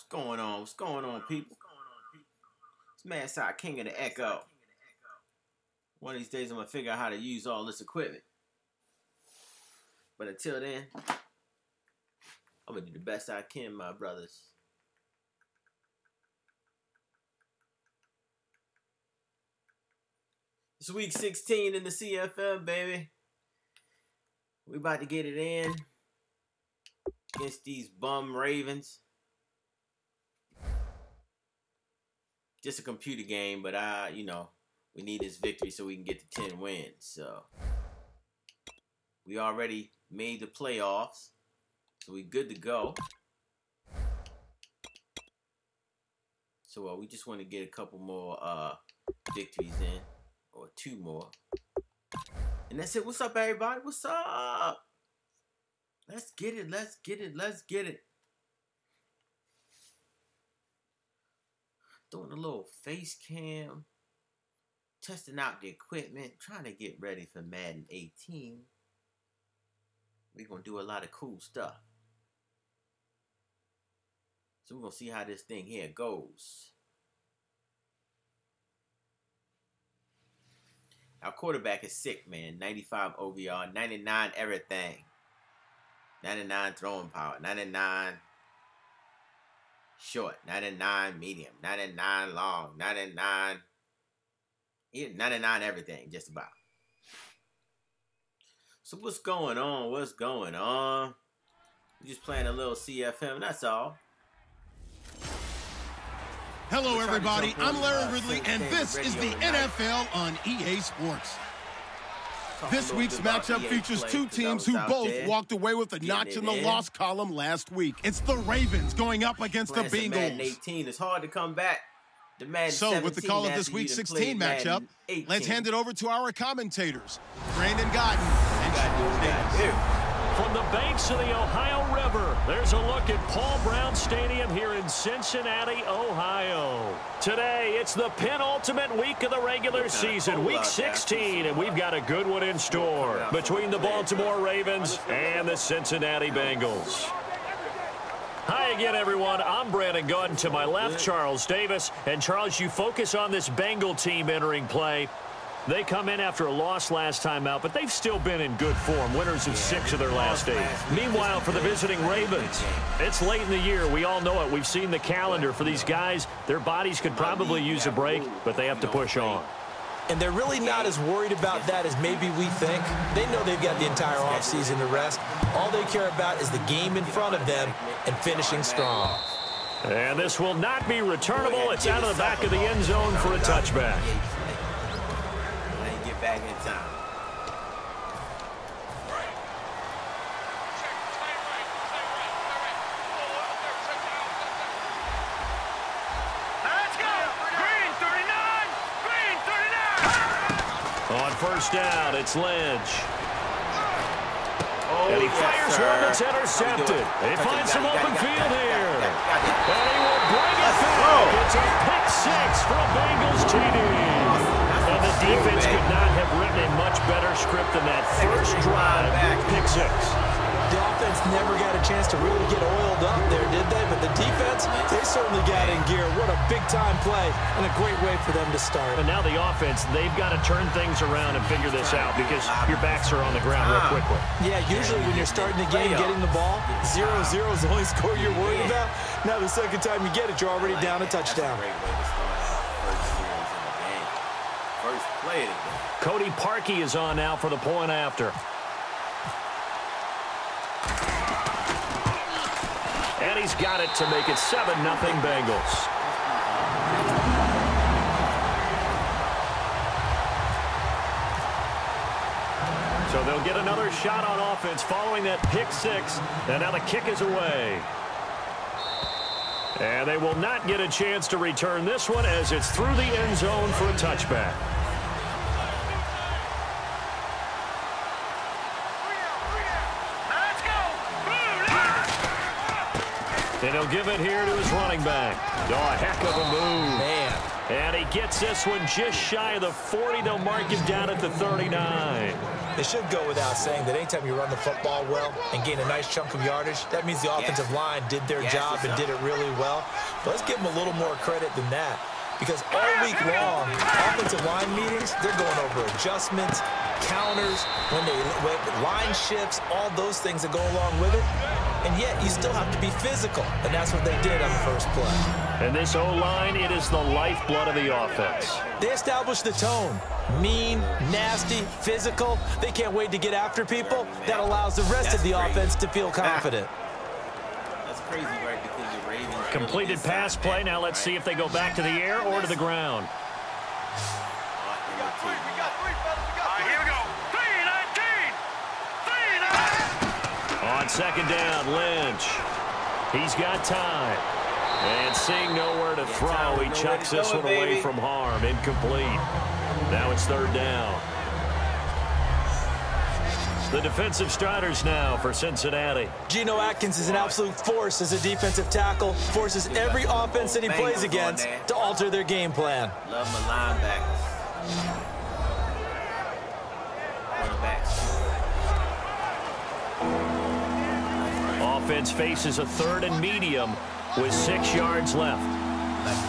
going on? What's going on, people? It's Madside King of the Echo. One of these days, I'm going to figure out how to use all this equipment. But until then, I'm going to do the best I can, my brothers. It's week 16 in the CFM, baby. We about to get it in against these bum Ravens. Just a computer game, but you know, we need this victory so we can get to 10 wins. So we already made the playoffs, so we good to go. So we just want to get a couple more victories in, or 2 more, and that's it. What's up, everybody? What's up? Let's get it. Let's get it. Let's get it. Doing a little face cam, testing out the equipment, trying to get ready for Madden 18. We're going to do a lot of cool stuff. So we're going to see how this thing here goes. Our quarterback is sick, man. 95 OVR, 99 everything. 99 throwing power, 99 short, 99 medium, 99 long, 99 everything, just about. So what's going on? What's going on? We're just playing a little CFM, that's all. Hello, everybody. I'm Larry Ridley, and this is the NFL on EA Sports. This week's matchup features 2 teams who both walked away with a notch in the loss column last week. It's the Ravens going up against the Bengals. Madden 18, it's hard to come back. So with the call of this Week 16 matchup, let's hand it over to our commentators, Brandon Godden and Sean Davis. From the banks of the Ohio River, there's a look at Paul Brown Stadium here in Cincinnati, Ohio. Today, it's the penultimate week of the regular season, Week 16, and we've got a good one in store between the Baltimore Ravens and the Cincinnati Bengals. Hi again, everyone. I'm Brandon Godden. To my left, Charles Davis. And, Charles, you focus on this Bengal team entering play. They come in after a loss last time out, but they've still been in good form, winners of 6 of their last 8. Meanwhile, for the visiting Ravens, it's late in the year. We all know it. We've seen the calendar for these guys. Their bodies could probably use a break, but they have to push on. And they're really not as worried about that as maybe we think. They know they've got the entire offseason to rest. All they care about is the game in front of them and finishing strong. And this will not be returnable. It's out of the back of the end zone for a touchback. Back in time. Let's go! Green 39! Green 39! On first down, it's Lynch. Oh, and he fires one that's intercepted. He finds some open field here. And he will bring it back. It's a pick-6 for a Bengals TD. And the defense could not have written a much better script than that first drive, pick-6. The offense never got a chance to really get oiled up there, did they? But the defense, they certainly got in gear. What a big-time play and a great way for them to start. And now the offense, they've got to turn things around and figure this out because your backs are on the ground real quickly. Yeah, usually when you're starting the game, getting the ball, 0-0 is the only score you're worried about. Now the second time you get it, you're already down a touchdown. Cody Parkey is on now for the point after. And he's got it to make it 7-0 Bengals. So they'll get another shot on offense following that pick-6. And now the kick is away. And they will not get a chance to return this one as it's through the end zone for a touchback. And he'll give it here to his running back. Oh, a heck of a move. Man, And he gets this one just shy of the 40. They'll mark him down at the 39. It should go without saying that anytime you run the football well and gain a nice chunk of yardage, that means the offensive line did their job and did it really well. But let's give them a little more credit than that. Because all week long, offensive line meetings, they're going over adjustments, counters, when line shifts, all those things that go along with it. And yet, you still have to be physical. And that's what they did on the first play. And this O-line, it is the lifeblood of the offense. They established the tone. Mean, nasty, physical. They can't wait to get after people. That allows the rest of the offense to feel confident. That's crazy, right? Because the Ravens completed pass play. Now let's see if they go back to the air or to the ground. Here we go. 3-19. On second down, Lynch. He's got time. And seeing nowhere to throw, he chucks this one away from harm. Incomplete. Now it's third down. The defensive starters now for Cincinnati. Geno Atkins is an absolute force as a defensive tackle. Forces every offense that he plays against to alter their game plan. Love my linebackers. Offense faces a 3rd and medium with 6 yards left. Let's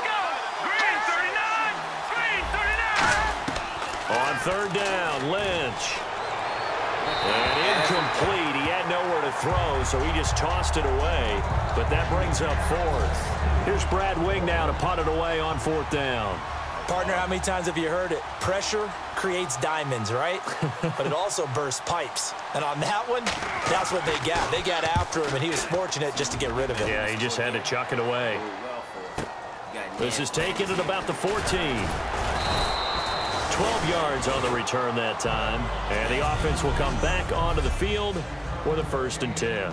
go. Green 39. Green 39. On third down, Lynch. And incomplete. He had nowhere to throw, so he just tossed it away. But that brings up 4th. Here's Brad Wing now to punt it away on 4th down. Partner, how many times have you heard it? Pressure creates diamonds, right? But it also bursts pipes. And on that one, that's what they got. They got after him, and he was fortunate just to get rid of it. Yeah, he just had to chuck it away. This is taken at about the 14. 12 yards on the return that time. And the offense will come back onto the field for the 1st and 10.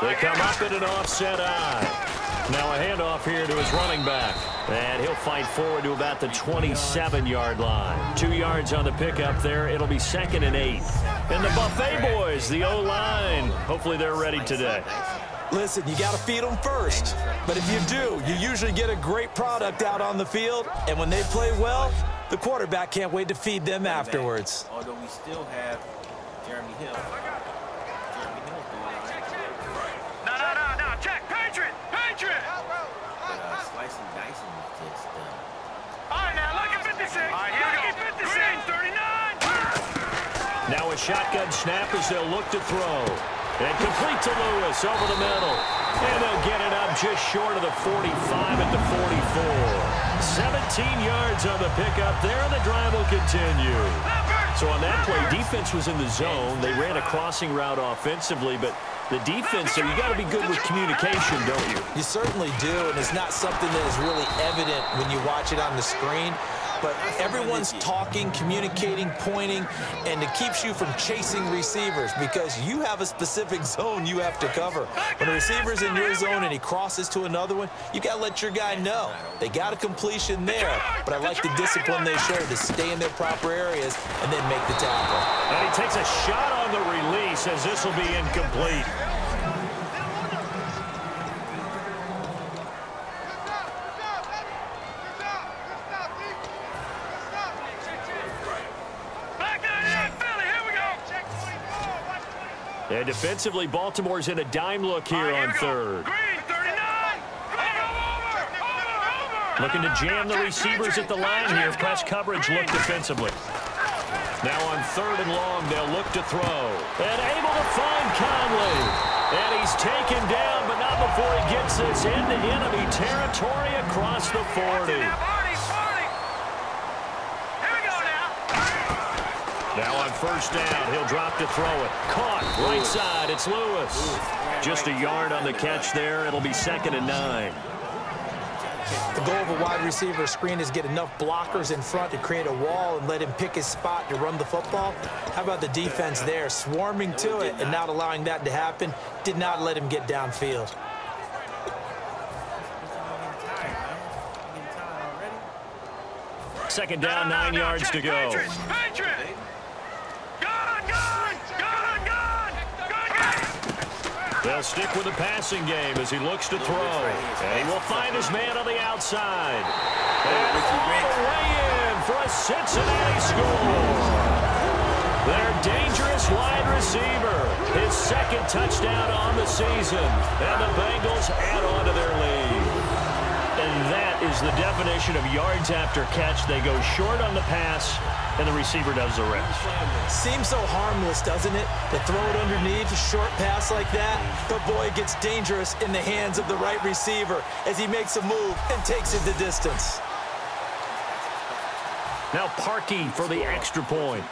They come up in an offset eye. Now a handoff here to his running back. And he'll fight forward to about the 27-yard line. 2 yards on the pickup there. It'll be 2nd and 8. And the Buffet boys, the O-line. Hopefully they're ready today. Listen, you got to feed them first. But if you do, you usually get a great product out on the field. And when they play well, the quarterback can't wait to feed them afterwards. Although we still have Jeremy Hill. Slicing and dicing is just all right, now look at 56. All right, here we go. 56. 39. Now a shotgun snap as they'll look to throw. And complete to Lewis over the middle. And they'll get it up just short of the 45 at the 44. 17 yards on the pickup there, and the drive will continue. So on that play, defense was in the zone. They ran a crossing route offensively, but the defense, so you got to be good with communication, don't you? You certainly do, and it's not something that is really evident when you watch it on the screen. But everyone's talking, communicating, pointing, and it keeps you from chasing receivers because you have a specific zone you have to cover. When a receiver's in your zone and he crosses to another one, you got to let your guy know. They got a completion there, but I like the discipline they showed to stay in their proper areas and then make the tackle. And he takes a shot on the release as this will be incomplete. And defensively, Baltimore's in a dime look here on 3rd. Looking to jam the receivers at the line here. Press coverage look defensively. Now on 3rd and long, they'll look to throw. And able to find Conley. And he's taken down, but not before he gets this into enemy territory across the 40. Now on 1st down, he'll drop to throw it. Caught, right side, it's Lewis. Just a yard on the catch there. It'll be 2nd and 9. The goal of a wide receiver screen is get enough blockers in front to create a wall and let him pick his spot to run the football. How about the defense there, swarming to it and not allowing that to happen? Did not let him get downfield. Second down, 9 yards to go. They'll stick with the passing game as he looks to throw. And he will find his man on the outside. And all the way in for a Cincinnati score. Their dangerous wide receiver. His second touchdown on the season. And the Bengals add on to their lead. And that is the definition of yards after catch. They go short on the pass, and the receiver does the rest. Seems so harmless, doesn't it? To throw it underneath, a short pass like that. But, boy, it gets dangerous in the hands of the right receiver as he makes a move and takes it the distance. Now Parkey for the extra point.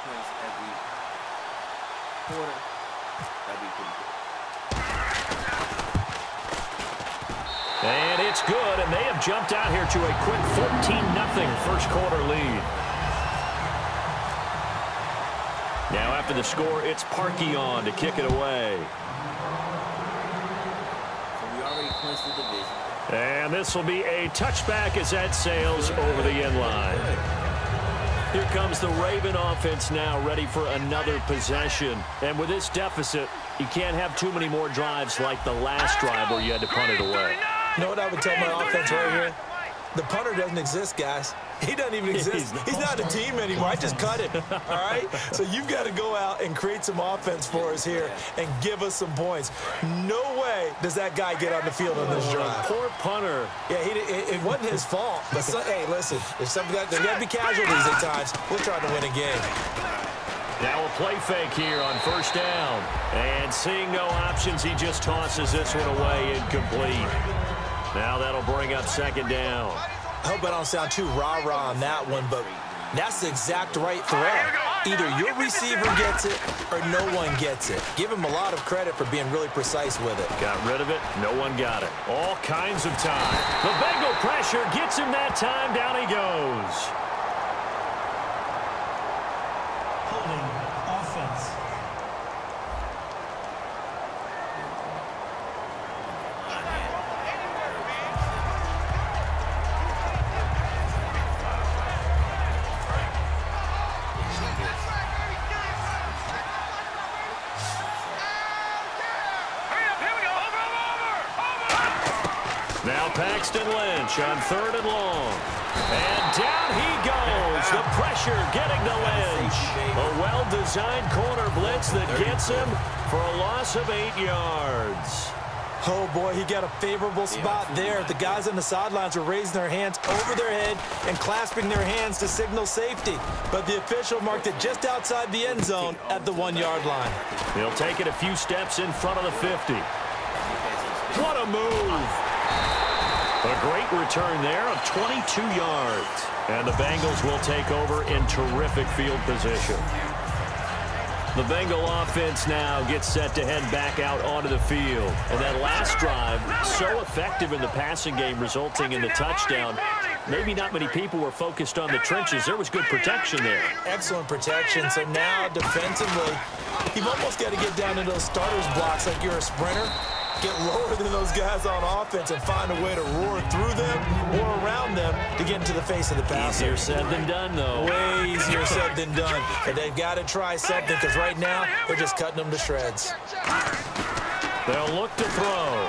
And it's good, and they have jumped out here to a quick 14-0 first quarter lead. Now after the score, it's Parkey on to kick it away. So we already clinched the division. And this will be a touchback as that sails over the end line. Here comes the Raven offense now, ready for another possession. And with this deficit, you can't have too many more drives like the last drive where you had to punt it away. You know what I would tell my offense right here? The punter doesn't exist, guys. He doesn't even exist. He's not a team anymore. I just cut it, all right? So you've got to go out and create some offense for us here and give us some points. No way does that guy get on the field on this drive. Poor punter. Yeah, it wasn't his fault. But hey, listen, there's got to be casualties at times. We're trying to win a game. Now a play fake here on first down. And seeing no options, he just tosses this one away incomplete. Now that'll bring up second down. I hope I don't sound too rah-rah on that one, but that's the exact right throw. Either your receiver gets it or no one gets it. Give him a lot of credit for being really precise with it. Got rid of it. No one got it. All kinds of time. The Bengal pressure gets him that time. Down he goes. Holding offense. On third and long. And down he goes. The pressure getting to Lynch. A well-designed corner blitz that gets him for a loss of 8 yards. Oh, boy, he got a favorable spot there. The guys on the sidelines were raising their hands over their head and clasping their hands to signal safety. But the official marked it just outside the end zone at the 1-yard line. He'll take it a few steps in front of the 50. What a move. A great return there of 22 yards. And the Bengals will take over in terrific field position. The Bengal offense now gets set to head back out onto the field. And that last drive, so effective in the passing game, resulting in the touchdown. Maybe not many people were focused on the trenches. There was good protection there. Excellent protection. So now defensively, you've almost got to get down to those starters blocks like you're a sprinter. Get lower than those guys on offense and find a way to roar through them or around them to get into the face of the passer. Easier said than done, though. Way easier said than done. But they've got to try something because right now they're just cutting them to shreds. They'll look to throw.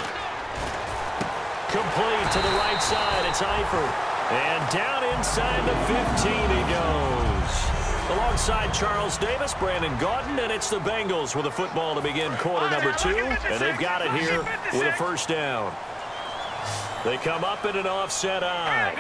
Complete to the right side. It's Eifert. And down inside the 15 he goes. Alongside Charles Davis, Brandon Gaudin, and it's the Bengals with the football to begin quarter number 2. And they've got it here with a first down. They come up in an offset eye.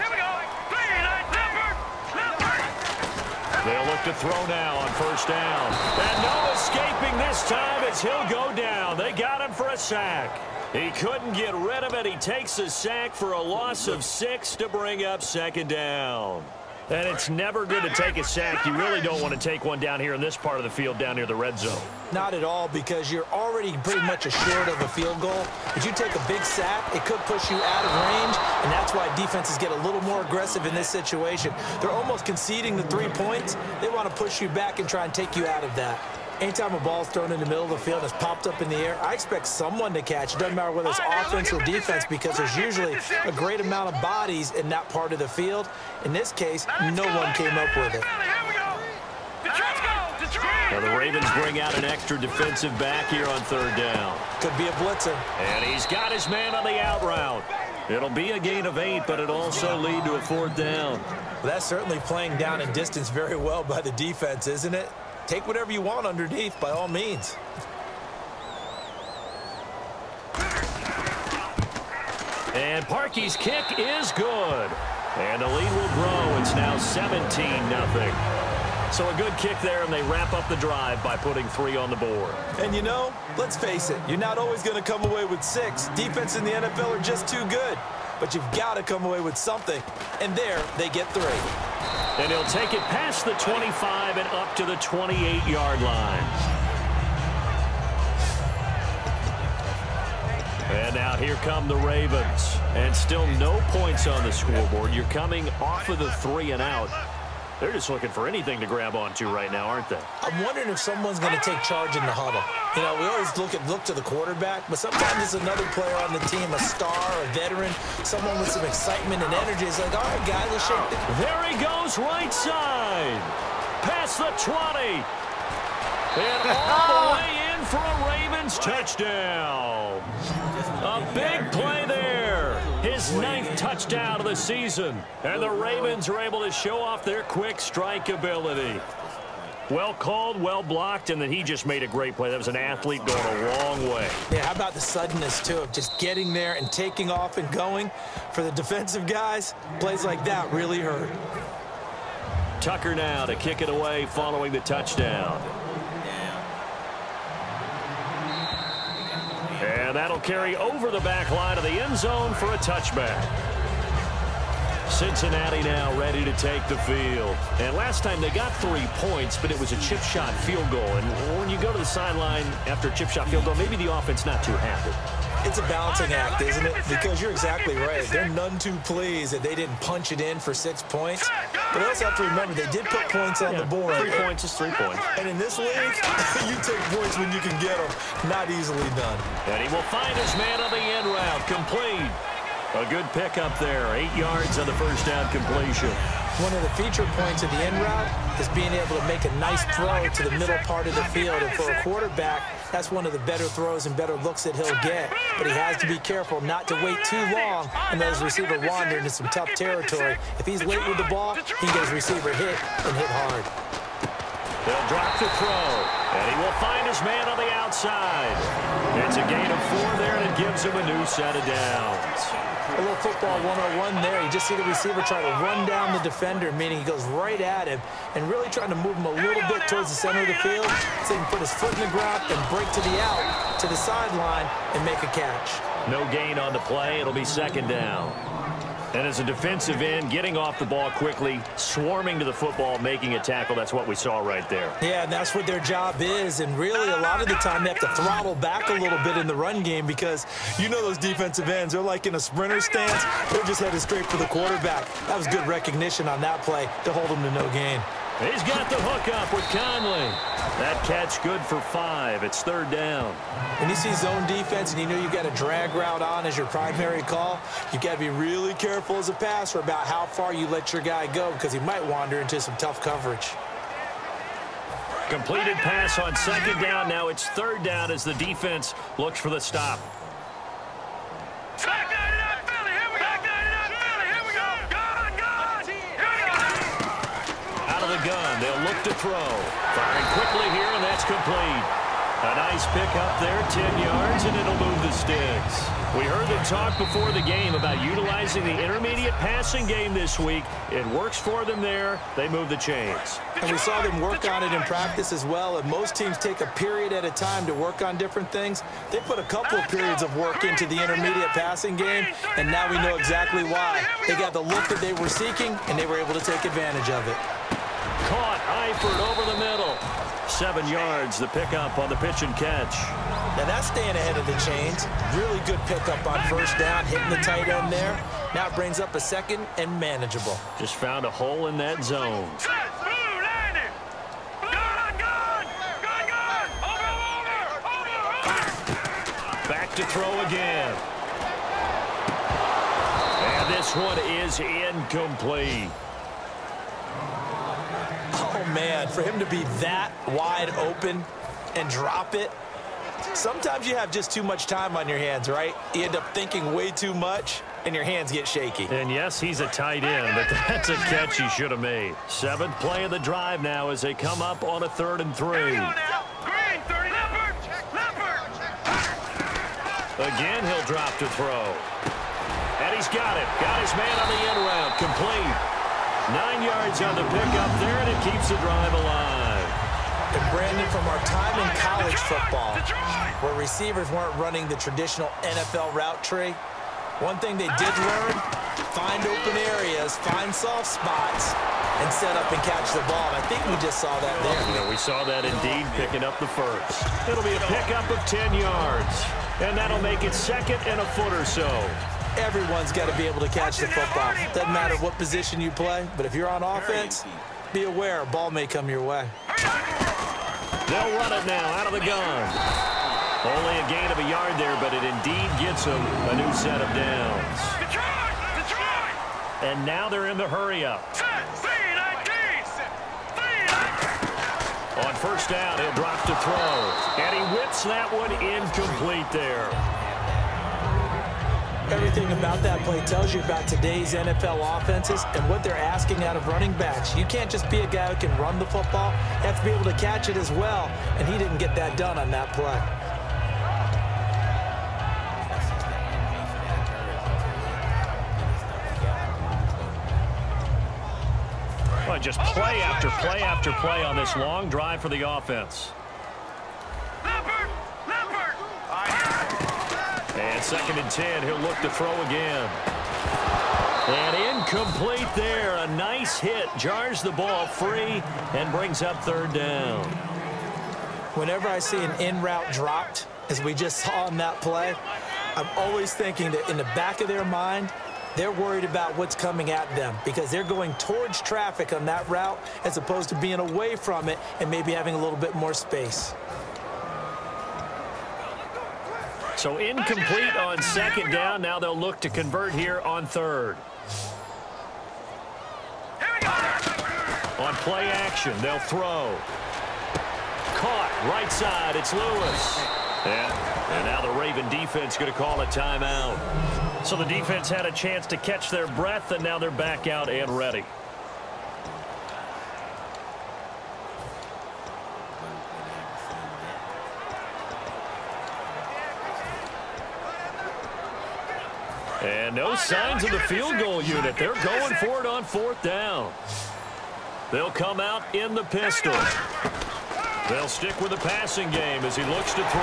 They'll look to throw now on first down. And no escaping this time as he'll go down. They got him for a sack. He couldn't get rid of it. He takes a sack for a loss of 6 to bring up second down. And it's never good to take a sack. You really don't want to take one down here in this part of the field down near the red zone. Not at all, because you're already pretty much assured of a field goal. If you take a big sack, it could push you out of range, and that's why defenses get a little more aggressive in this situation. They're almost conceding the 3 points. They want to push you back and try and take you out of that. Anytime a ball's thrown in the middle of the field and it's popped up in the air, I expect someone to catch. It doesn't matter whether it's offense or defense, because there's usually a great amount of bodies in that part of the field. In this case, no one came up with it. Now the Ravens bring out an extra defensive back here on third down. Could be a blitzer. And he's got his man on the out route. It'll be a gain of 8, but it'll also lead to a fourth down. Well, that's certainly playing down in distance very well by the defense, isn't it? Take whatever you want underneath, by all means. And Parkey's kick is good. And the lead will grow. It's now 17-0. So a good kick there, and they wrap up the drive by putting 3 on the board. And you know, let's face it, you're not always going to come away with 6. Defense in the NFL are just too good. But you've got to come away with something. And there, they get 3. And he'll take it past the 25 and up to the 28-yard line. And now here come the Ravens. And still no points on the scoreboard. You're coming off of the 3 and out. They're just looking for anything to grab onto right now, aren't they? I'm wondering if someone's going to take charge in the huddle. You know, we always look to the quarterback, but sometimes it's another player on the team, a star, a veteran, someone with some excitement and energy. It's like, all right, guys, let's shake it. There he goes, right side. Past the 20. And all the way in for a Ravens touchdown. A big play there. His 9th touchdown of the season. And the Ravens are able to show off their quick strike ability. Well called, well blocked, and then he just made a great play. That was an athlete going a long way. Yeah, how about the suddenness, too, of just getting there and taking off and going? For the defensive guys, plays like that really hurt. Tucker now to kick it away following the touchdown. And that'll carry over the back line of the end zone for a touchback. Cincinnati now ready to take the field. And last time they got 3 points, but it was a chip shot field goal. And when you go to the sideline after a chip shot field goal, maybe the offense not too happy. It's a balancing act, isn't it? Because you're exactly right. They're none too pleased that they didn't punch it in for 6 points. But you also have to remember, they did put points on the board. 3 points is 3 points. And in this league, you take points when you can get them. Not easily done. And he will find his man on the end route. Complete. A good pickup there. 8 yards on the first down completion. One of the feature points of the end route is being able to make a nice throw to the middle part of the field. And for a quarterback, that's one of the better throws and better looks that he'll get. But he has to be careful not to wait too long and let his receiver wander into some tough territory. If he's late with the ball, he can get his receiver hit and hit hard. They'll drop the throw, and he will find his man on the outside. It's a gain of 4 there, and it gives him a new set of downs. A little football 101 there. You just see the receiver try to run down the defender, meaning he goes right at him and really trying to move him a little bit towards the center of the field so he can put his foot in the ground and break to the out, to the sideline, and make a catch. No gain on the play. It'll be second down. And as a defensive end, getting off the ball quickly, swarming to the football, making a tackle, that's what we saw right there. Yeah, and that's what their job is. And really, a lot of the time, they have to throttle back a little bit in the run game because you know those defensive ends, they're like in a sprinter stance. They're just headed straight for the quarterback. That was good recognition on that play to hold him to no gain. He's got the hook up with Conley. That catch good for 5. It's third down. When you see zone defense and you know you got a drag route on as your primary call, you got to be really careful as a passer about how far you let your guy go because he might wander into some tough coverage. Completed pass on second down. Now it's third down as the defense looks for the stop. The gun. They'll look to throw. Firing quickly here, and that's complete. A nice pickup there, 10 yards, and it'll move the sticks. We heard them talk before the game about utilizing the intermediate passing game this week. It works for them there. They move the chains. And we saw them work on it in practice as well, and most teams take a period at a time to work on different things. They put a couple of periods of work into the intermediate passing game, and now we know exactly why. They got the look that they were seeking, and they were able to take advantage of it. Caught Eifert over the middle. 7 yards, the pickup on the pitch and catch. Now that's staying ahead of the chains. Really good pickup on first down, hitting the tight end there. Now it brings up a second and manageable. Just found a hole in that zone. look to throw again. And this one is incomplete. Oh, man, for him to be that wide open and drop it, sometimes you have just too much time on your hands, right? You end up thinking way too much, and your hands get shaky. And yes, he's a tight end, but that's a catch he should have made. 7th play of the drive now as they come up on a 3rd and 3. Green, 30, Leopard. Again, he'll drop to throw. And he's got it. Got his man on the end route. Complete. 9 yards on the pickup there, and it keeps the drive alive. And Brandon, from our time in college football, where receivers weren't running the traditional NFL route tree, one thing they did learn, find open areas, find soft spots, and set up and catch the ball. And I think we just saw that there. Yeah, we saw that indeed, picking up the first. It'll be a pickup of 10 yards, and that'll make it 2nd and a foot or so. Everyone's got to be able to catch the football. Doesn't matter what position you play, but if you're on offense, be aware a ball may come your way. They'll run it now out of the gun. Only a gain of a yard there, but it indeed gets them a new set of downs. And now they're in the hurry-up. On 1st down, he'll drop to throw. And he whips that one incomplete there. Everything about that play tells you about today's NFL offenses and what they're asking out of running backs. You can't just be a guy who can run the football. You have to be able to catch it as well, and he didn't get that done on that play. Well, just play after play after play on this long drive for the offense. And 2nd and 10, he'll look to throw again. And incomplete there. A nice hit. Jars the ball free and brings up 3rd down. Whenever I see an in-route dropped, as we just saw in that play, I'm always thinking that in the back of their mind, they're worried about what's coming at them because they're going towards traffic on that route as opposed to being away from it and maybe having a little bit more space. So incomplete on 2nd down. Now they'll look to convert here on 3rd. On play action, they'll throw. Caught right side. It's Lewis. And now the Raven defense going to call a timeout. So the defense had a chance to catch their breath, and now they're back out and ready. And no signs of the field goal unit. They're going for it on 4th down. They'll come out in the pistol. They'll stick with the passing game as he looks to throw.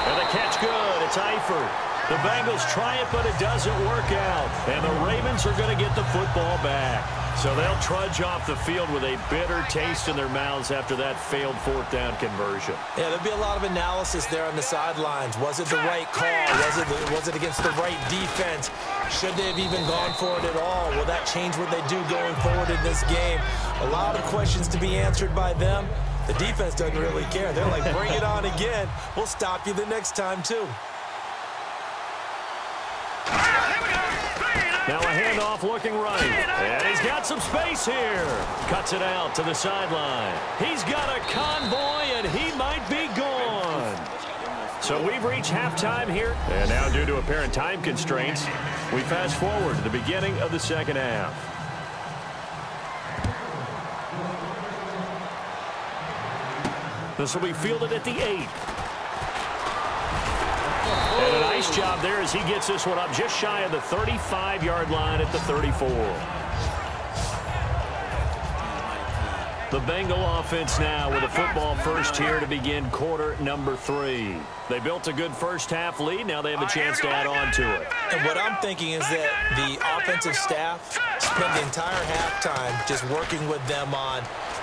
And the catch good. It's Eifert. The Bengals try it, but it doesn't work out. And the Ravens are going to get the football back. So they'll trudge off the field with a bitter taste in their mouths after that failed 4th down conversion. Yeah, there'll be a lot of analysis there on the sidelines. Was it the right call? Was it against the right defense? Should they have even gone for it at all? Will that change what they do going forward in this game? A lot of questions to be answered by them. The defense doesn't really care. They're like, bring it on again. We'll stop you the next time, too. Now a handoff looking right. And he's got some space here. Cuts it out to the sideline. He's got a convoy, and he might be gone. So we've reached halftime here. And now due to apparent time constraints, we fast forward to the beginning of the 2nd half. This will be fielded at the 8. And a nice job there as he gets this one up just shy of the 35-yard line at the 34. The Bengal offense now with a football first here to begin quarter number 3. They built a good first half lead. Now they have a chance to add on to it. And what I'm thinking is that the offensive staff spent the entire halftime just working with them on,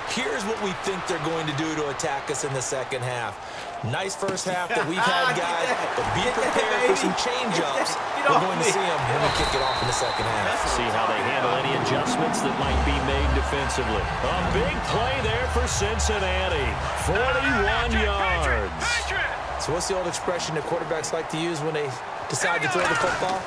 here's what we think they're going to do to attack us in the 2nd half. Nice first half that we've had, guys, but be prepared for some change-ups. We're going to see them when we kick it off in the 2nd half. See how they handle any adjustments that might be made defensively. A big play there for Cincinnati. 41 yards. So what's the old expression that quarterbacks like to use when they decide to throw the football?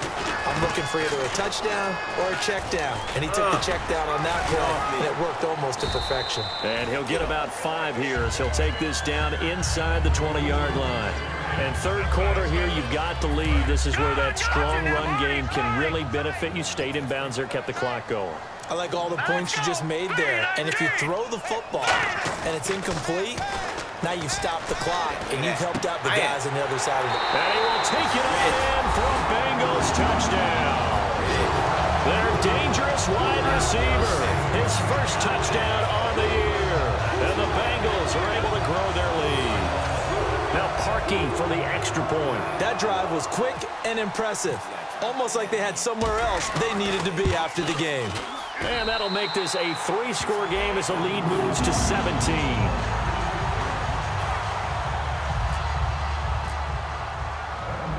I'm looking for either a touchdown or a check down. And he took the check down on that play, and it worked almost to perfection. And he'll get about 5 here as he'll take this down inside the 20-yard line. And third quarter here, you've got the lead. This is where that strong run game can really benefit you. Stayed in bounds there, kept the clock going. I like all the points you just made there. And if you throw the football and it's incomplete, now you've stopped the clock, and you've helped out the guys on the other side of it. And he will take it in for a Bengals touchdown. Their dangerous wide receiver. His first touchdown on the year. And the Bengals are able to grow their lead. Now Parkey for the extra point. That drive was quick and impressive. Almost like they had somewhere else they needed to be after the game. And that'll make this a 3-score game as the lead moves to 17.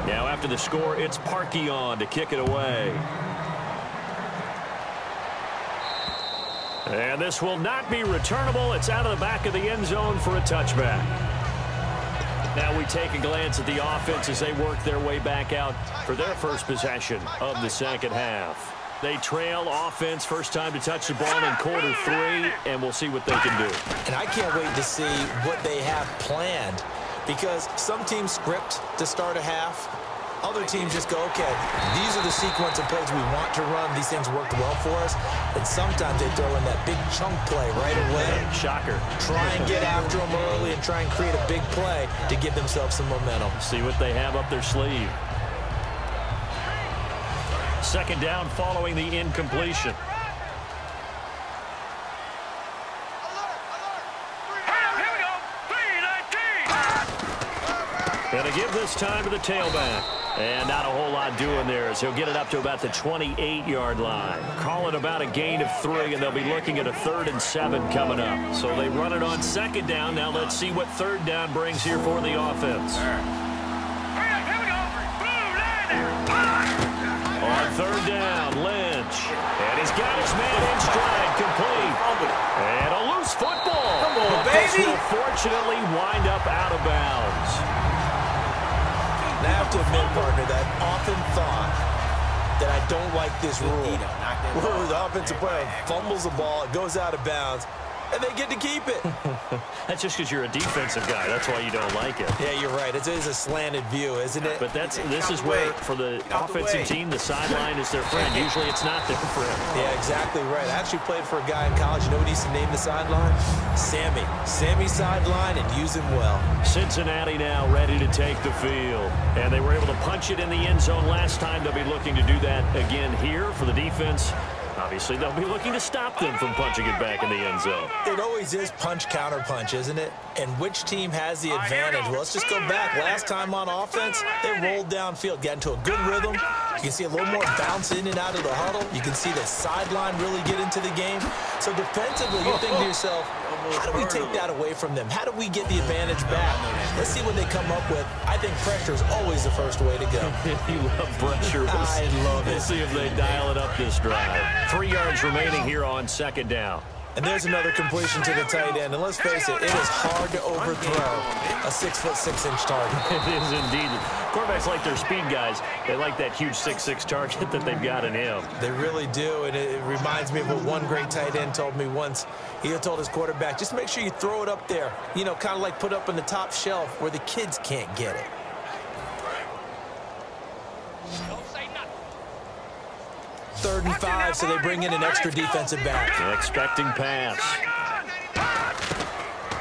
Now after the score, it's Parkey on to kick it away. And this will not be returnable. It's out of the back of the end zone for a touchback. Now we take a glance at the offense as they work their way back out for their first possession of the second half. They trail offense, first time to touch the ball in quarter 3, and we'll see what they can do. And I can't wait to see what they have planned, because some teams script to start a half. Other teams just go, okay, these are the sequence of plays we want to run. These things worked well for us. And sometimes they throw in that big chunk play right away. Shocker. Try and get after them early and try and create a big play to give themselves some momentum. See what they have up their sleeve. Second down following the incompletion. Gonna give this time to the tailback. And not a whole lot doing there as he'll get it up to about the 28-yard line. Call it about a gain of 3, and they'll be looking at a 3rd and 7 coming up. So they run it on second down. Now let's see what third down brings here for the offense. On third down, Lynch. And he's got his man in stride, complete. And a loose football. Come on, but baby. This will fortunately wind up out of bounds. And I have to admit, partner, that I often thought that I don't like this rule. Where the offensive player fumbles the ball, it goes out of bounds, and they get to keep it. That's just because you're a defensive guy. That's why you don't like it. Yeah, you're right. It is a slanted view, isn't it? But this is where, for the offensive team, the sideline is their friend. Usually it's not their friend. Yeah, exactly right. I actually played for a guy in college. You know what he used to name the sideline? Sammy. Sammy sideline, and use him well. Cincinnati now ready to take the field. And they were able to punch it in the end zone last time. They'll be looking to do that again here for the defense. Obviously, they'll be looking to stop them from punching it back in the end zone. It always is punch-counter-punch, isn't it? And which team has the advantage? Well, let's just go back. Last time on offense, they rolled downfield, got into a good rhythm. You can see a little more bounce in and out of the huddle. You can see the sideline really get into the game. So defensively, you're thinking to yourself, how do we take that away from them? How do we get the advantage back? Let's see what they come up with. I think pressure is always the first way to go. You love pressure. I love it. We'll see if they dial it up this drive. 3 yards remaining here on second down. And there's another completion to the tight end. And let's face it, it is hard to overthrow a 6'6" target. It is indeed. Quarterbacks like their speed guys. They like that huge 6'6" target that they've got in him. They really do, and it reminds me of what one great tight end told me once. He told his quarterback, just make sure you throw it up there. You know, kind of like put up on the top shelf where the kids can't get it. Third and 5, so they bring in an extra defensive back. Expecting pass.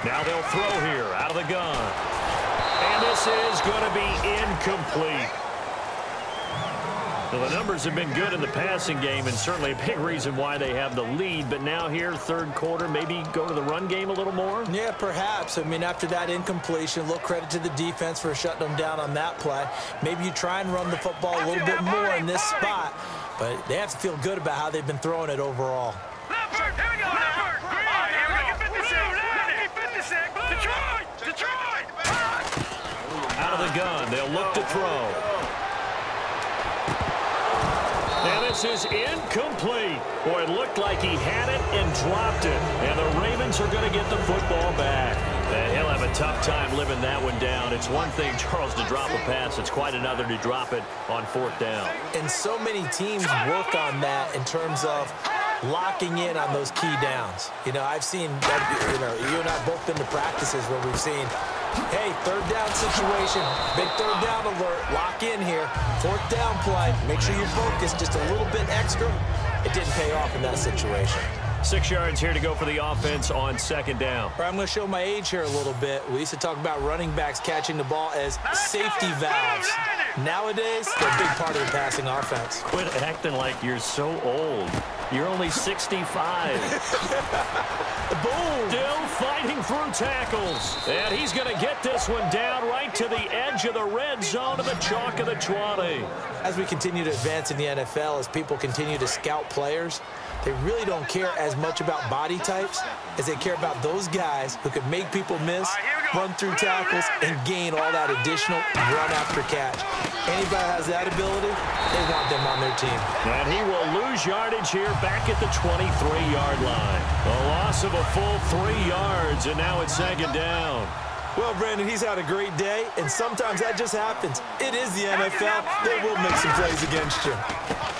Now they'll throw here out of the gun. And this is going to be incomplete. Well, the numbers have been good in the passing game, and certainly a big reason why they have the lead. But now here, third quarter, maybe go to the run game a little more? Yeah, perhaps. I mean, after that incompletion, a little credit to the defense for shutting them down on that play. Maybe you try and run the football a little bit more in this spot. But they have to feel good about how they've been throwing it overall. Out of the gun, they'll look to throw. And this is incomplete. Boy, it looked like he had it and dropped it. And the Ravens are going to get the football back. He'll have a tough time living that one down. It's one thing, Charles, to drop a pass. It's quite another to drop it on 4th down. And so many teams work on that in terms of locking in on those key downs. You know, I've seen, you and I both been to practices where we've seen, hey, 3rd down situation, big 3rd down alert, lock in here, 4th down play, make sure you focus just a little bit extra. It didn't pay off in that situation. 6 yards here to go for the offense on 2nd down. I'm going to show my age here a little bit. We used to talk about running backs catching the ball as safety valves. Nowadays, they're a big part of the passing offense. Quit acting like you're so old. You're only 65. Boom! Still fighting through tackles. And he's going to get this one down right to the edge of the red zone of the chalk of the 20. As we continue to advance in the NFL, as people continue to scout players, they really don't care as much about body types as they care about those guys who can make people miss, run through tackles, and gain all that additional run after catch. Anybody has that ability, they want them on their team. And he will lose yardage here back at the 23-yard line. A loss of a full 3 yards, and now it's 2nd down. Well, Brandon, he's had a great day, and sometimes that just happens. It is the NFL. They will make some plays against you.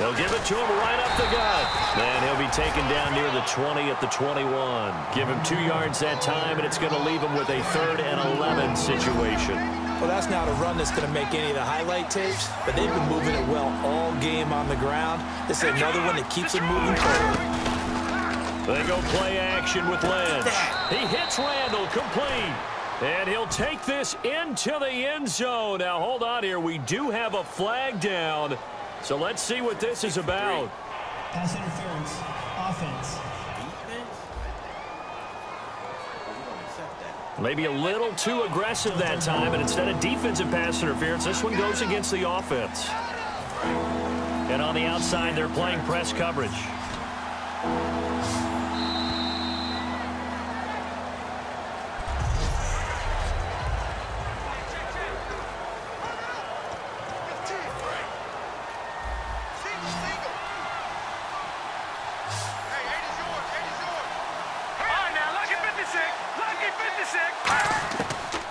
They'll give it to him right up the gut. And he'll be taken down near the 20 at the 21. Give him 2 yards that time, and it's going to leave him with a 3rd and 11 situation. Well, that's not a run that's going to make any of the highlight tapes, but they've been moving it well all game on the ground. This is another one that keeps them moving forward. They go play action with Lynch. He hits Randall, complete. And he'll take this into the end zone. Now, hold on here. We do have a flag down. So let's see what this is about. Pass interference. Offense. Maybe a little too aggressive that time, and instead of defensive pass interference, this one goes against the offense. And on the outside, they're playing press coverage.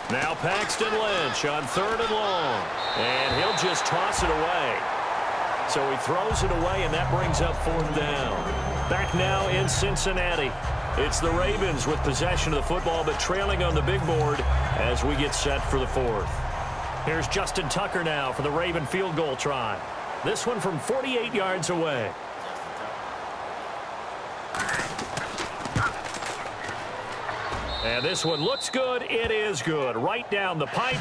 Now Paxton Lynch on 3rd and long. And he'll just toss it away. So he throws it away, and that brings up 4th down. Back now in Cincinnati. It's the Ravens with possession of the football, but trailing on the big board as we get set for the 4th. Here's Justin Tucker now for the Raven field goal try. This one from 48 yards away. And this one looks good. It is good. Right down the pipe.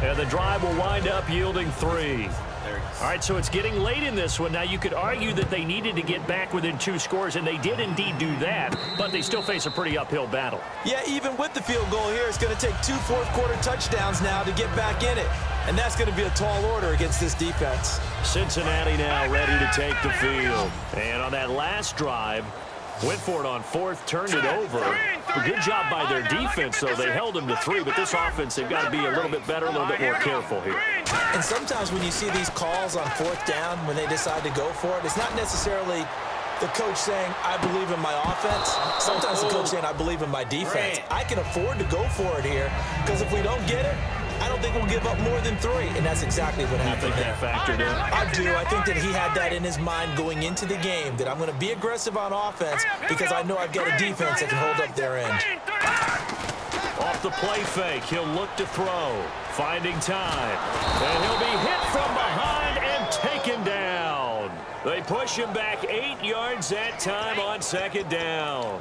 And the drive will wind up yielding 3. All right, so it's getting late in this one. Now, you could argue that they needed to get back within 2 scores, and they did indeed do that, but they still face a pretty uphill battle. Yeah, even with the field goal here, it's going to take 2 fourth-quarter touchdowns now to get back in it. And that's going to be a tall order against this defense. Cincinnati now ready to take the field. And on that last drive, went for it on 4th, turned it over. A good job by their defense, though. They held them to 3, but this offense, they've got to be a little bit better, a little bit more careful here. And sometimes when you see these calls on 4th down, when they decide to go for it, it's not necessarily the coach saying, I believe in my offense. Sometimes the coach saying, I believe in my defense. I can afford to go for it here, because if we don't get it, I don't think we'll give up more than 3, and that's exactly what happened. You think that factored in? I do. I think that he had that in his mind going into the game, that I'm going to be aggressive on offense because I know I've got a defense that can hold up their end. Off the play fake, he'll look to throw. Finding time. And he'll be hit from behind and taken down. They push him back 8 yards that time on 2nd down.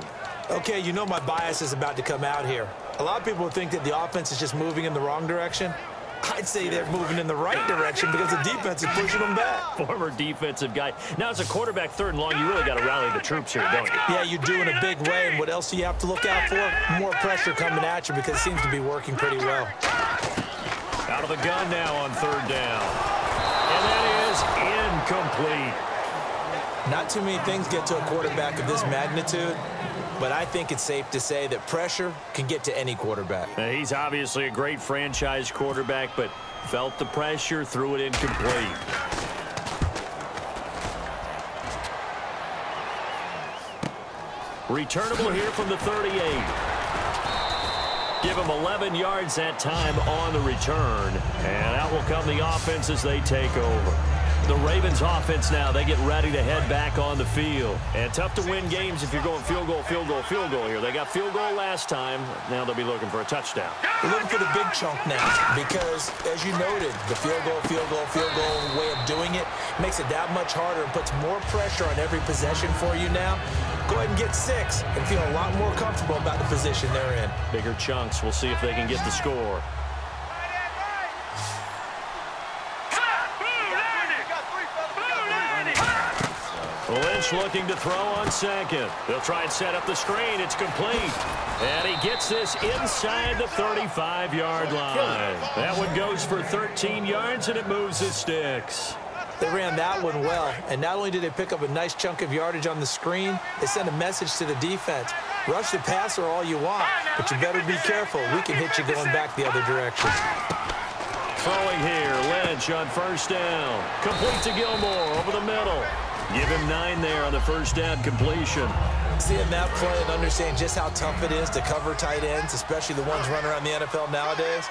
Okay, you know my bias is about to come out here. A lot of people think that the offense is just moving in the wrong direction. I'd say they're moving in the right direction because the defense is pushing them back. Former defensive guy. Now, as a quarterback 3rd and long, you really got to rally the troops here, don't you? Yeah, you do in a big way. And what else do you have to look out for? More pressure coming at you because it seems to be working pretty well. Out of the gun now on 3rd down. And that is incomplete. Not too many things get to a quarterback of this magnitude, but I think it's safe to say that pressure can get to any quarterback. He's obviously a great franchise quarterback, but felt the pressure, threw it incomplete. Returnable here from the 38. Give them 11 yards that time on the return. And out will come the offense as they take over. The Ravens offense now, they get ready to head back on the field. And tough to win games if you're going field goal, field goal, field goal here. They got field goal last time. Now they'll be looking for a touchdown. They're looking for the big chunk now because, as you noted, the field goal way of doing it makes it that much harder and puts more pressure on every possession for you now. Go ahead and get 6 and feel a lot more comfortable about the position they're in. Bigger chunks. We'll see if they can get the score. Lynch looking to throw on second. They'll try and set up the screen. It's complete. And he gets this inside the 35-yard line. That one goes for 13 yards, and it moves the sticks. They ran that one well, and not only did they pick up a nice chunk of yardage on the screen, they sent a message to the defense. Rush the passer all you want, but you better be careful. We can hit you going back the other direction. Throwing here, Lynch on first down. Complete to Gilmore over the middle. Give him 9 there on the first down completion. Seeing that play and understanding just how tough it is to cover tight ends, especially the ones running around the NFL nowadays,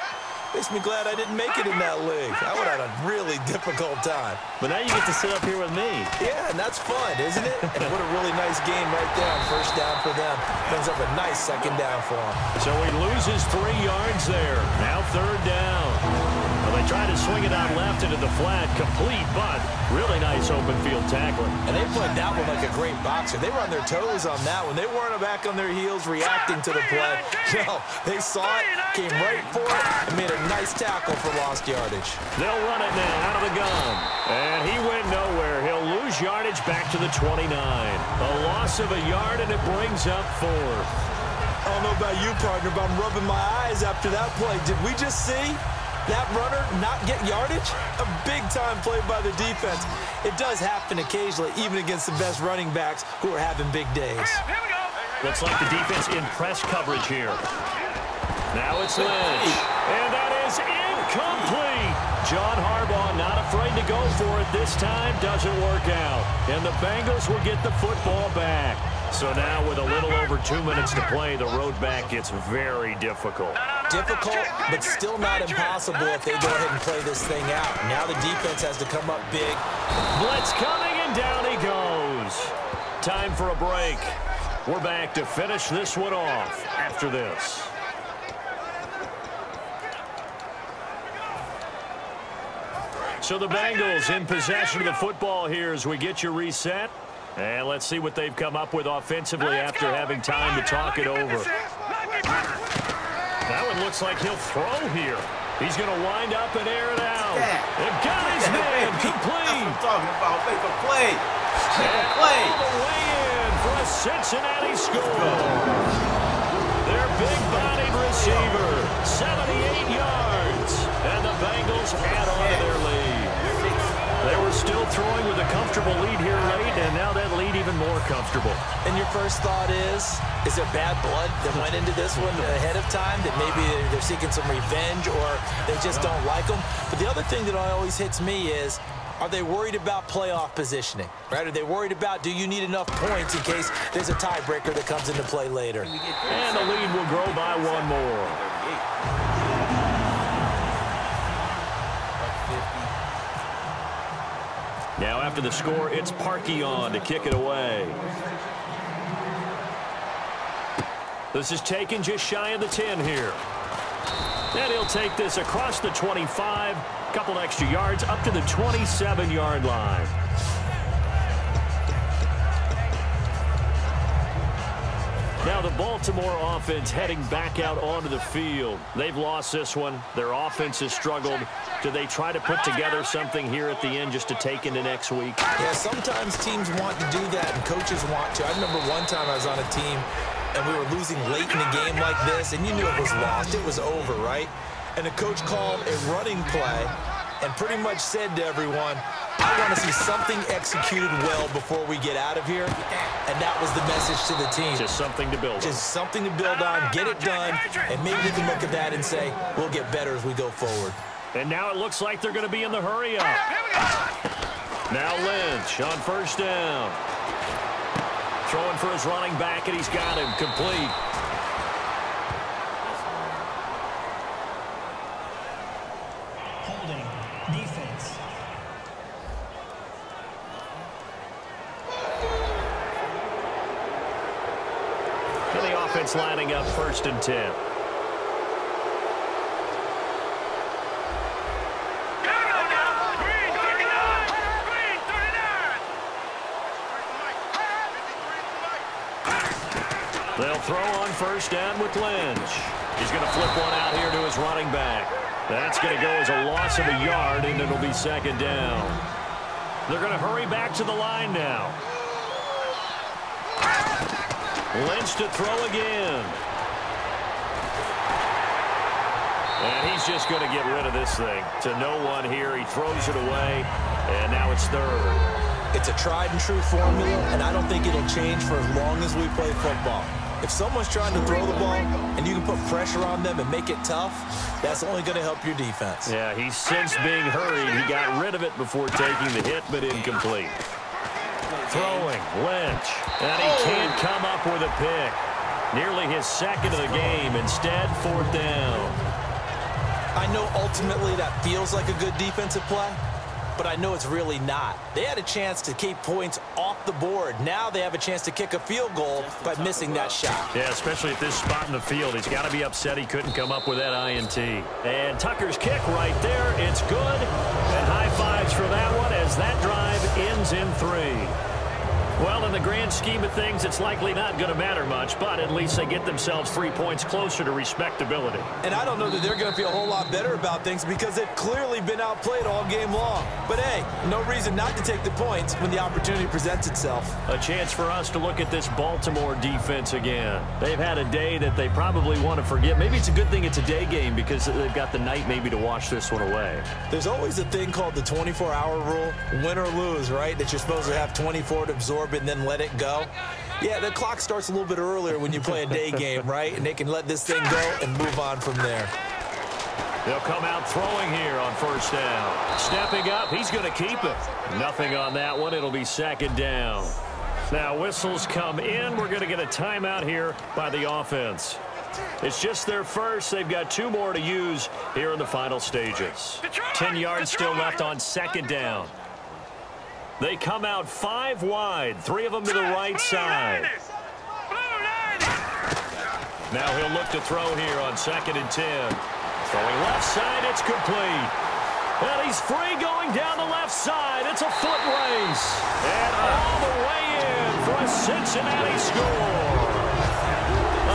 makes me glad I didn't make it in that league. I would have had a really difficult time. But now you get to sit up here with me. Yeah, and that's fun, isn't it? And what a really nice game right there on first down for them. Brings up a nice second down for them. So he loses 3 yards there. Now third down. Well, they try to swing it out left into the flat. Complete, but really nice open field tackling. And they played that one like a great boxer. They were on their toes on that one. They weren't back on their heels reacting to the play. No, they saw it, came right for it, and made a nice tackle for lost yardage. They'll run it now out of the gun. And he went nowhere. He'll lose yardage back to the 29. A loss of a yard, and it brings up 4th. I don't know about you, partner, but I'm rubbing my eyes after that play. Did we just see that runner not get yardage? A big-time play by the defense. It does happen occasionally, even against the best running backs who are having big days. Looks like the defense in press coverage here. Now it's Lynch. And that is incomplete. John Harbaugh not afraid to go for it this time. Doesn't work out. And the Bengals will get the football back. So now with a little over 2 minutes to play, the road back gets very difficult. Difficult, but still not impossible if they go ahead and play this thing out. Now the defense has to come up big. Blitz coming, and down he goes. Time for a break. We're back to finish this one off after this. So the Bengals in possession of the football here as we get you reset. And let's see what they've come up with offensively after having time to talk it over. That one looks like he'll throw here. He's going to wind up and air it out. And got his man complete. That's what I'm talking about. Make a play. Make a play. All the way in for a Cincinnati score. Their big-bodied receiver, 78 yards. And the Bengals add on to their lead. They were still throwing with a comfortable lead here late, and now that lead even more comfortable. And your first thought is there bad blood that went into this one ahead of time, that maybe they're seeking some revenge or they just don't like them? But the other thing that always hits me is, are they worried about playoff positioning? Right? Are they worried about, do you need enough points in case there's a tiebreaker that comes into play later? And the lead will grow by 1 more. Now after the score, it's Parkey on to kick it away. This is taken just shy of the 10 here. And he'll take this across the 25, a couple extra yards up to the 27-yard line. Now the Baltimore offense heading back out onto the field. They've lost this one. Their offense has struggled. Do they try to put together something here at the end just to take into next week? Yeah, sometimes teams want to do that and coaches want to. I remember one time I was on a team and we were losing late in a game like this, and you knew it was lost. It was over, right? And the coach called a running play and pretty much said to everyone, I want to see something executed well before we get out of here. And that was the message to the team. Just something to build on. Just something to build on, get it done, and maybe we can look at that and say, we'll get better as we go forward. And now it looks like they're going to be in the hurry up. Now Lynch on first down. Throwing for his running back, and he's got him complete. offense lining up 1st and 10. They'll throw on 1st down with Lynch. He's going to flip one out here to his running back. That's going to go as a loss of a yard, and it'll be 2nd down. They're going to hurry back to the line now. Lynch to throw again. And he's just going to get rid of this thing. To no one here. He throws it away, and now it's 3rd. It's a tried-and-true formula, and I don't think it'll change for as long as we play football. If someone's trying to throw the ball and you can put pressure on them and make it tough, that's only going to help your defense. Yeah, he's since being hurried. He got rid of it before taking the hit, but incomplete. Throwing, Lynch. And he can't come up with a pick. Nearly his 2nd of the game. Instead, 4th down. I know ultimately that feels like a good defensive play, but I know it's really not. They had a chance to keep points off the board. Now they have a chance to kick a field goal by missing that shot. Yeah, especially at this spot in the field. He's got to be upset he couldn't come up with that INT. And Tucker's kick right there. It's good. And high fives for that one as that drive ends in 3. Well, in the grand scheme of things, it's likely not going to matter much, but at least they get themselves 3 points closer to respectability. And I don't know that they're going to feel a whole lot better about things because they've clearly been outplayed all game long. But, hey, no reason not to take the points when the opportunity presents itself. A chance for us to look at this Baltimore defense again. They've had a day that they probably want to forget. Maybe it's a good thing it's a day game because they've got the night maybe to wash this one away. There's always a thing called the 24-hour rule, win or lose, right, that you're supposed to have 24 to absorb and then let it go. Yeah, the clock starts a little bit earlier when you play a day game, right? And they can let this thing go and move on from there. They'll come out throwing here on 1st down. Stepping up, he's going to keep it. Nothing on that one. It'll be 2nd down. Now whistles come in. We're going to get a timeout here by the offense. It's just their first. They've got 2 more to use here in the final stages. 10 yards still left on 2nd down. They come out 5 wide, 3 of them to the right side. Now he'll look to throw here on 2nd and 10. Throwing left side, it's complete. And he's free going down the left side. It's a foot race. And all the way in for a Cincinnati score.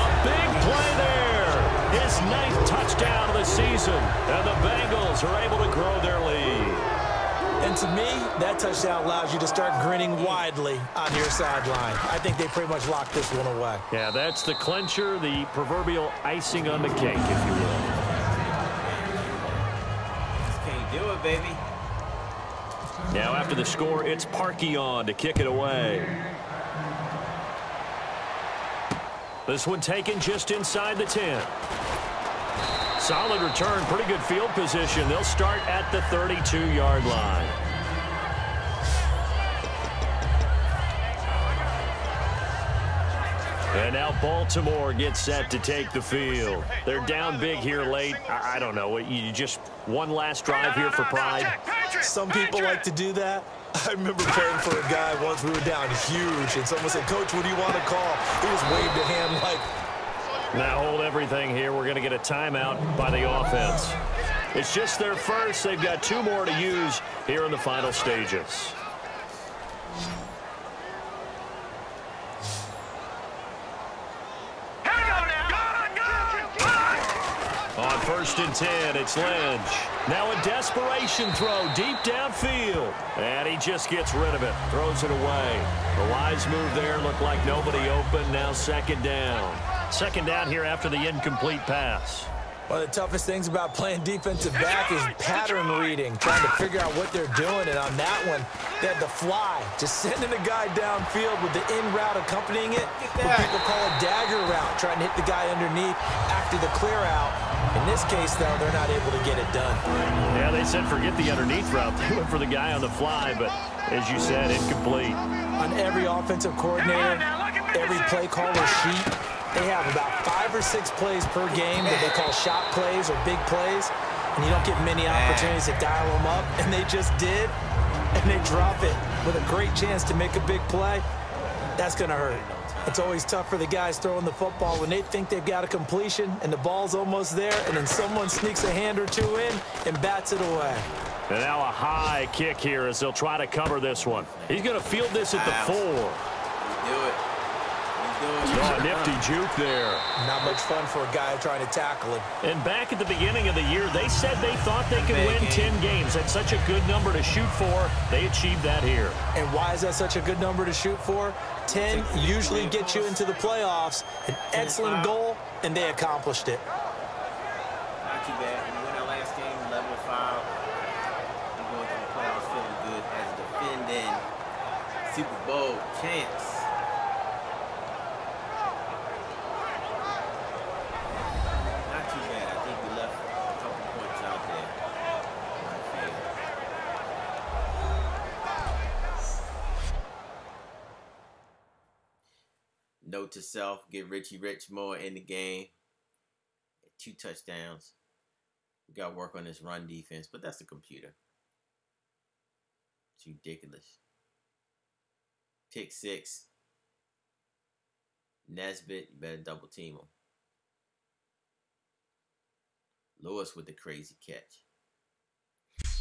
A big play there. His 9th touchdown of the season. And the Bengals are able to grow their lead. And to me, that touchdown allows you to start grinning widely on your sideline. I think they pretty much locked this one away. Yeah, that's the clincher, the proverbial icing on the cake, if you will. Can't do it, baby. Now after the score, it's Parkey on to kick it away. This one taken just inside the 10. Solid return, pretty good field position. They'll start at the 32-yard line. And now Baltimore gets set to take the field. They're down big here late. I don't know. You just one last drive here for pride. Some people like to do that. I remember playing for a guy once. We were down huge, and someone said, "Coach, what do you want to call?" He just waved a hand like... Now hold everything here. We're going to get a timeout by the offense. It's just their first. They've got 2 more to use here in the final stages. On 1st and 10, it's Lynch. Now a desperation throw deep downfield. And he just gets rid of it. Throws it away. The wise move there. Looked like nobody open. Now 2nd down. 2nd down here after the incomplete pass. One of the toughest things about playing defensive back is pattern reading, trying to figure out what they're doing. And on that one, they had the fly, just sending a guy downfield with the in route accompanying it. What people call a dagger route, trying to hit the guy underneath after the clear out. In this case, though, they're not able to get it done. Yeah, they said forget the underneath route. They went for the guy on the fly, but as you said, incomplete. On every offensive coordinator, every play caller sheet, they have about 5 or 6 plays per game that they call shot plays or big plays, and you don't get many opportunities to dial them up, and they just did, and they drop it with a great chance to make a big play. That's going to hurt. It's always tough for the guys throwing the football when they think they've got a completion and the ball's almost there, and then someone sneaks a hand or two in and bats it away. And now a high kick here as they'll try to cover this one. He's going to field this at the 4. Do it. Oh, a nifty juke there. Not much fun for a guy trying to tackle him. And back at the beginning of the year, they said they thought they could win 10 games. That's such a good number to shoot for. They achieved that here. And why is that such a good number to shoot for? 10 usually gets you into the playoffs. An excellent goal, and they accomplished it. Not too bad. We won our last game, 11-5. We're going to the playoffs feeling good as defending Super Bowl champs. Note to self, get Richie Rich more in the game. 2 touchdowns. We got to work on this run defense, but that's the computer. It's ridiculous. Pick 6. Nesbitt, you better double team him. Lewis with the crazy catch.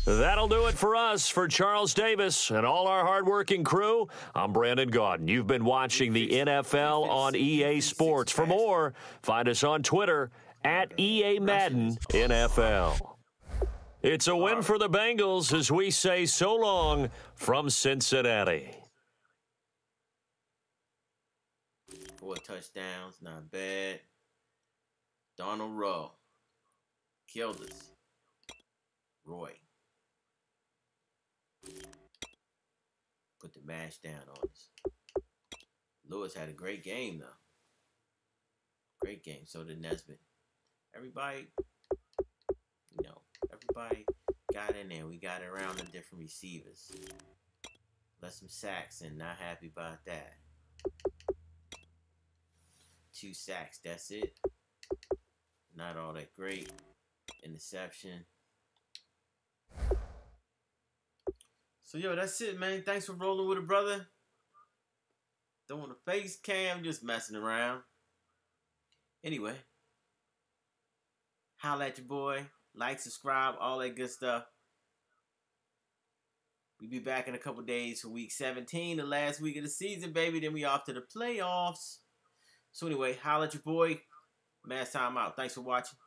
That'll do it for us. For Charles Davis and all our hardworking crew, I'm Brandon Gaudin. You've been watching the NFL on EA Sports. For more, find us on Twitter at EA Madden NFL. It's a win for the Bengals as we say so long from Cincinnati. 4 touchdowns, not bad. Donald Rowe killed us. Roy put the mash down on us. Lewis had a great game, though. Great game. So did Nesbitt. Everybody, everybody got in there. We got around the different receivers. Left some sacks and not happy about that. 2 sacks, that's it. Not all that great. Interception. So, yo, that's it, man. Thanks for rolling with a brother. Don't want a face cam, just messing around. Anyway, holla at your boy. Like, subscribe, all that good stuff. We'll be back in a couple days for week 17, the last week of the season, baby. Then we off to the playoffs. So, anyway, holla at your boy. Mass time out. Thanks for watching.